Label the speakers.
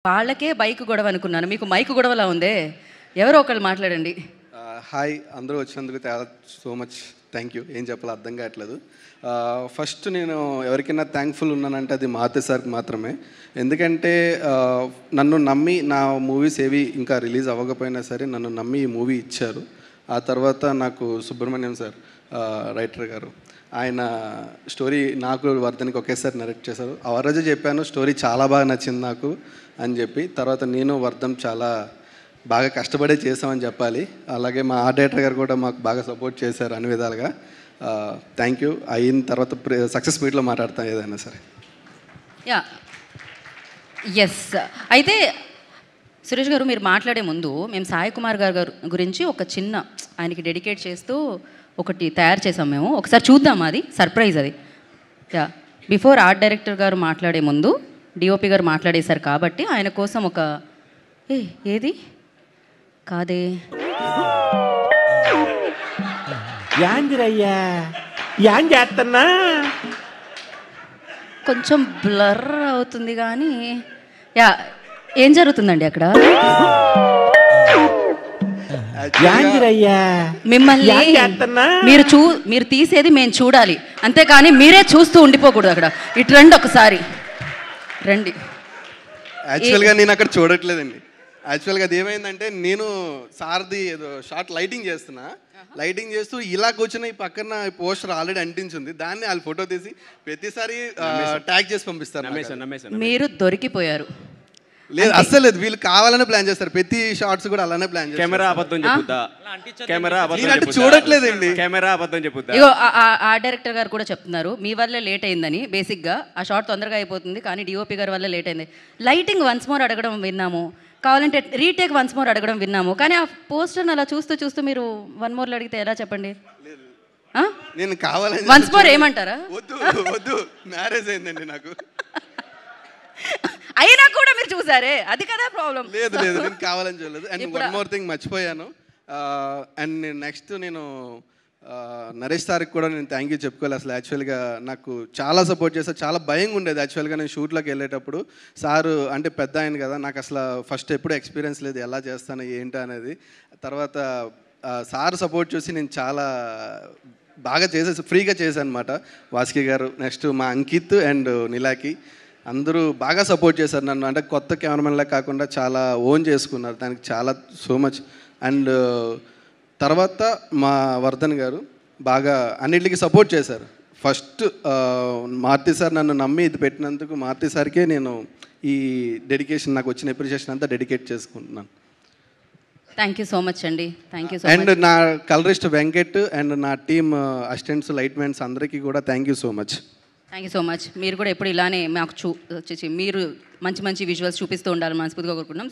Speaker 1: వాళ్ళకే బైక్ గొడవ అనుకున్నాను, మీకు మైక్ గొడవలా ఉందే. ఎవరో ఒకళ్ళు మాట్లాడండి.
Speaker 2: హాయ్, అందరూ వచ్చినందుకు సో మచ్ థ్యాంక్ యూ. ఏం చెప్పాలో అర్థం కావట్లేదు. ఫస్ట్ నేను ఎవరికైనా థ్యాంక్ఫుల్ ఉన్నానంటే అది మారుతి సార్కి మాత్రమే. ఎందుకంటే నన్ను నమ్మి నా మూవీస్ ఏవి ఇంకా రిలీజ్ అవ్వకపోయినా సరే నన్ను నమ్మి ఈ మూవీ ఇచ్చారు. ఆ తర్వాత నాకు సుబ్రహ్మణ్యం సార్ రైటర్ గారు ఆయన స్టోరీ నాకు వర్ధన్కి ఒకేసారి నరేట్ చేశారు. ఆ రోజు చెప్పాను స్టోరీ చాలా బాగా నచ్చింది నాకు అని చెప్పి. తర్వాత నేను వర్ధన్ చాలా బాగా కష్టపడే చేసామని చెప్పాలి. అలాగే మా ఆర్ట్ డైరెక్టర్ గారు కూడా మాకు బాగా సపోర్ట్ చేశారు అన్ని విధాలుగా. Thank you. అయిన తర్వాత సక్సెస్ మీట్లో మాట్లాడతాం ఏదైనా సరే.
Speaker 1: Yeah yes. అయితే సురేష్ గారు మీరు మాట్లాడే ముందు మేము సాయి కుమార్ గారు గురించి ఒక చిన్న ఆయనకి డెడికేట్ చేస్తూ ఒకటి తయారు చేసాం మేము. ఒకసారి చూద్దాం, అది సర్ప్రైజ్ అది. యా బిఫోర్ ఆర్ట్ డైరెక్టర్ గారు మాట్లాడే ముందు డిఓపి గారు మాట్లాడేశారు కాబట్టి ఆయన కోసం ఒక ఏది కాదే
Speaker 3: యాందిరయ్యా యాం చేస్తున్నా
Speaker 1: కొంచెం బ్లర్ అవుతుంది కానీ యా ఏం జరుగుతుందండి అక్కడ? మిమ్మల్ని మీరు తీసేది మేము చూడాలి, అంతేకాని మీరే చూస్తూ ఉండిపోకూడదు. అక్కడ ఇటు రండి, ఒకసారి రండి.
Speaker 2: యాక్చువల్గా నేను అక్కడ చూడట్లేదండి. యాక్చువల్గా అది ఏమైందంటే నేను సార్ది ఏదో షార్ట్ లైటింగ్ చేస్తున్నా, లైటింగ్ చేస్తూ ఇలా కూర్చున్న ఈ పక్కన పోస్టర్ ఆల్రెడీ అంటించింది. దాన్ని వాళ్ళు ఫోటో తీసి ప్రతిసారి ట్యాగ్ చేసి పంపిస్తారు.
Speaker 1: మీరు దొరికిపోయారు.
Speaker 2: లేదు అస్సలు లేదు, వీళ్ళు కావాలనే ప్లాన్ చేస్తారు. ప్రతి షార్ట్స్ కూడా అలానే ప్లాన్ చేస్తారు.
Speaker 3: కెమెరా అబద్ధం చెప్పుద్దా, కెమెరా
Speaker 2: అబద్ధం చూడట్లేదండి,
Speaker 3: కెమెరా అబద్ధం చెప్పుద్దా.
Speaker 1: ఇగో ఆ డైరెక్టర్ గారు కూడా చెప్తున్నారు మీ వల్లే లేట్ అయిందని. బేసిక్గా ఆ షార్ట్ తొందరగా అయిపోతుంది కానీ డిఓపి గారి వల్ల లేట్ అయింది. లైటింగ్ వన్స్ మోర్ అడగడం విన్నాము, కావాలంటే రీటేక్ వన్స్ మోర్ అడగడం విన్నాము, కానీ ఆ పోస్టర్ని అలా చూస్తూ చూస్తూ మీరు వన్ మోర్లు అడిగితే ఎలా చెప్పండి?
Speaker 2: నేను కావాలని
Speaker 1: వన్స్ మోర్ ఏమంటారా?
Speaker 2: వద్దు వద్దు, మ్యారేజ్ అయిందండి నాకు.
Speaker 1: అయినా కూడా మీరు చూసారే, అది కదా ప్రాబ్లం.
Speaker 2: లేదు లేదు, నేను కావాలని చూడలేదు. అండ్ వన్ మోర్ థింగ్ మర్చిపోయాను. అండ్ నెక్స్ట్ నేను నరేష్ సార్కి కూడా నేను థ్యాంక్ యూ చెప్పుకోవాలి. అసలు యాక్చువల్గా నాకు చాలా సపోర్ట్ చేశారు. చాలా భయంగా ఉండేది యాక్చువల్గా నేను షూట్లోకి వెళ్ళేటప్పుడు. సారు అంటే పెద్ద ఆయన కదా, నాకు అసలు ఫస్ట్ ఎప్పుడు ఎక్స్పీరియన్స్ లేదు ఎలా చేస్తాను ఏంటి అనేది. తర్వాత సార్ సపోర్ట్ చూసి నేను చాలా బాగా చేసేసి ఫ్రీగా చేశాను అనమాట. వాసుకి గారు, నెక్స్ట్ మా అంకిత్ అండ్ నిలాకి అందరూ బాగా సపోర్ట్ చేశారు నన్ను. అంటే కొత్త కెమెరామెన్లా కాకుండా చాలా ఓన్ చేసుకున్నారు, దానికి చాలా సో మచ్. అండ్ తర్వాత మా వర్ధన్ గారు బాగా అన్నిటికీ సపోర్ట్ చేశారు. ఫస్ట్ మారుతి సార్ నన్ను నమ్మి ఇది పెట్టినందుకు మారుతి సార్కే నేను ఈ డెడికేషన్, నాకు వచ్చిన అప్రిషియేషన్ అంతా డెడికేట్ చేసుకుంటున్నాను.
Speaker 1: థ్యాంక్ యూ సో మచ్ అండి. థ్యాంక్ యూ సో
Speaker 2: అండ్ నా కలరిస్ట్ వెంకట్ అండ్ నా టీమ్ అసిస్టెంట్స్ లైట్ మ్యాన్స్ అందరికీ కూడా thank you so much.
Speaker 1: Thank you so much. మీరు కూడా ఎప్పుడు ఇలానే మాకు మీరు మంచి మంచి విజువల్స్ చూపిస్తూ ఉండాలని మనస్ఫూర్తిగా కోరుకుంటున్నాం.